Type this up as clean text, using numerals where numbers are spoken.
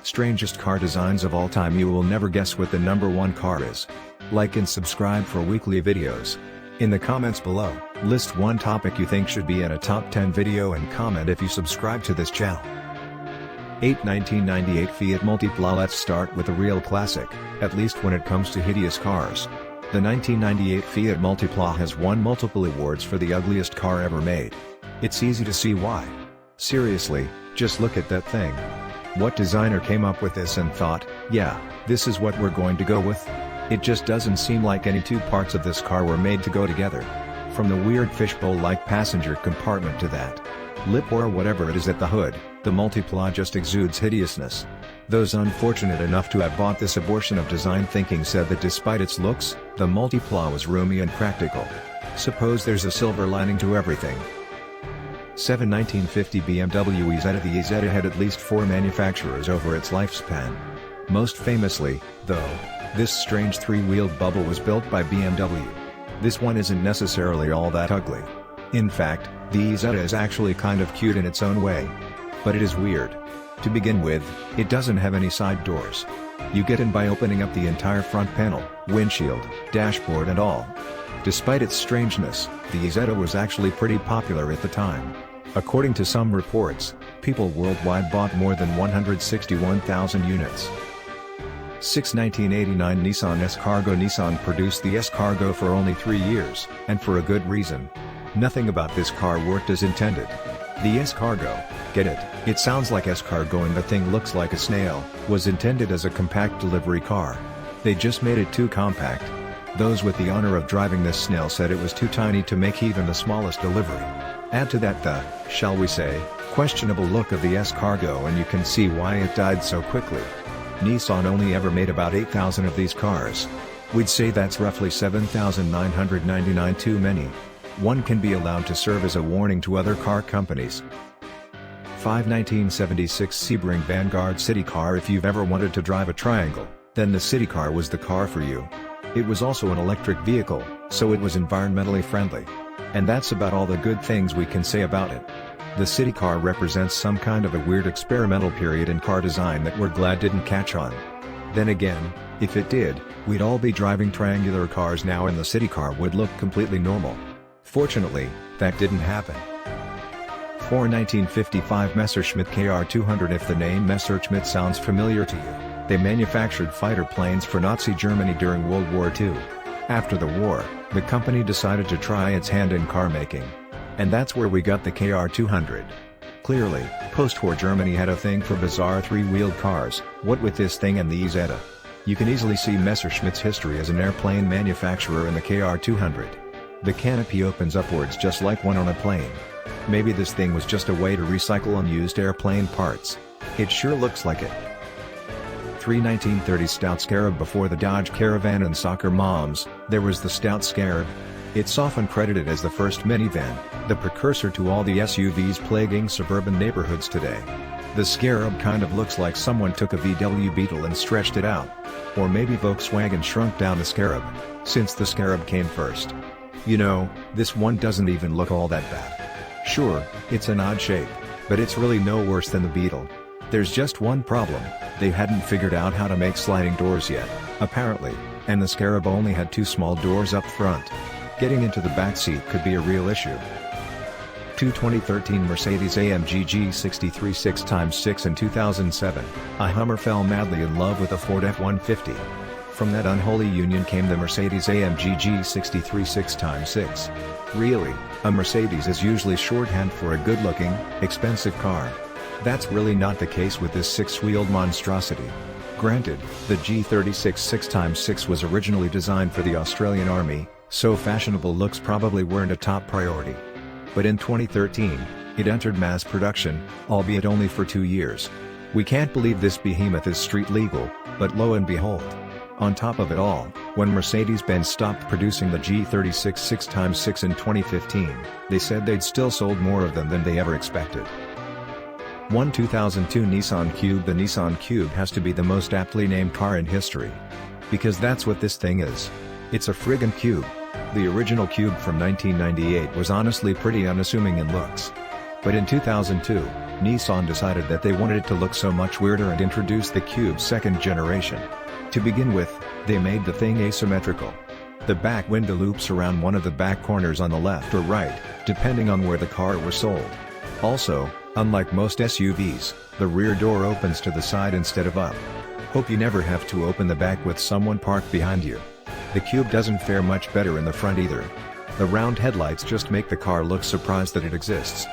Strangest car designs of all time. You will never guess what the number one car is. Like and subscribe for weekly videos. In the comments below, list one topic you think should be in a top 10 video and comment if you subscribe to this channel. 1998 Fiat Multiplayer. Let's start with a real classic, at least when it comes to hideous cars. The 1998 Fiat Multiplayer has won multiple awards for the ugliest car ever made. It's easy to see why. Seriously, just look at that thing. What designer came up with this and thought, yeah, this is what we're going to go with? It just doesn't seem like any two parts of this car were made to go together. From the weird fishbowl-like passenger compartment to that lip or whatever it is at the hood, the Multiplayer just exudes hideousness. Those unfortunate enough to have bought this abortion of design thinking said that despite its looks, the Multiplayer was roomy and practical. Suppose there's a silver lining to everything. 1950 BMW Isetta. The Isetta had at least 4 manufacturers over its lifespan. Most famously, though, this strange 3-wheeled bubble was built by BMW. This one isn't necessarily all that ugly. In fact, the Isetta is actually kind of cute in its own way. But it is weird. To begin with, it doesn't have any side doors. You get in by opening up the entire front panel, windshield, dashboard and all. Despite its strangeness, the Isetta was actually pretty popular at the time. According to some reports, people worldwide bought more than 161,000 units. 1989 Nissan Escargot. Nissan produced the Escargot for only 3 years, and for a good reason. Nothing about this car worked as intended. The Escargot, get it, it sounds like escargot and the thing looks like a snail, was intended as a compact delivery car. They just made it too compact. Those with the honor of driving this snail said it was too tiny to make even the smallest delivery. Add to that the, shall we say, questionable look of the Escargot and you can see why it died so quickly. Nissan only ever made about 8,000 of these cars. We'd say that's roughly 7,999 too many. One can be allowed to serve as a warning to other car companies. 1976 Sebring Vanguard City Car. If you've ever wanted to drive a triangle, then the City Car was the car for you. It was also an electric vehicle, so it was environmentally friendly. And that's about all the good things we can say about it. The City Car represents some kind of a weird experimental period in car design that we're glad didn't catch on. Then again, if it did, we'd all be driving triangular cars now and the City Car would look completely normal. Fortunately, that didn't happen. 1955 Messerschmitt Kr200. If the name Messerschmitt sounds familiar to you, they manufactured fighter planes for Nazi Germany during World War II. After the war, the company decided to try its hand in car making. And that's where we got the Kr200. Clearly, post-war Germany had a thing for bizarre 3-wheeled cars, what with this thing and the Isetta. You can easily see Messerschmitt's history as an airplane manufacturer in the Kr200. The canopy opens upwards just like one on a plane. Maybe this thing was just a way to recycle unused airplane parts. It sure looks like it. 1930 Stout Scarab. Before the Dodge Caravan and soccer moms, there was the Stout Scarab. It's often credited as the first minivan, the precursor to all the SUVs plaguing suburban neighborhoods today. The Scarab kind of looks like someone took a VW Beetle and stretched it out. Or maybe Volkswagen shrunk down the Scarab, since the Scarab came first. You know, this one doesn't even look all that bad. Sure, it's an odd shape, but it's really no worse than the Beetle. There's just one problem, they hadn't figured out how to make sliding doors yet, apparently, and the Scarab only had 2 small doors up front. Getting into the back seat could be a real issue. 2013 Mercedes AMG G63 6x6. In 2007, a Hummer fell madly in love with a Ford F-150. From that unholy union came the Mercedes AMG G63 6x6. Really, a Mercedes is usually shorthand for a good-looking, expensive car. That's really not the case with this 6-wheeled monstrosity. Granted, the G36 6x6 was originally designed for the Australian Army, so fashionable looks probably weren't a top priority. But in 2013, it entered mass production, albeit only for 2 years. We can't believe this behemoth is street legal, but lo and behold. On top of it all, when Mercedes-Benz stopped producing the G36 6x6 in 2015, they said they'd still sold more of them than they ever expected. 2002 Nissan Cube. The Nissan Cube has to be the most aptly named car in history. Because that's what this thing is. It's a friggin' cube. The original Cube from 1998 was honestly pretty unassuming in looks. But in 2002, Nissan decided that they wanted it to look so much weirder and introduced the Cube's second generation. To begin with, they made the thing asymmetrical. The back window loops around one of the back corners on the left or right, depending on where the car was sold. Also, unlike most SUVs, the rear door opens to the side instead of up. Hope you never have to open the back with someone parked behind you. The Cube doesn't fare much better in the front either. The round headlights just make the car look surprised that it exists.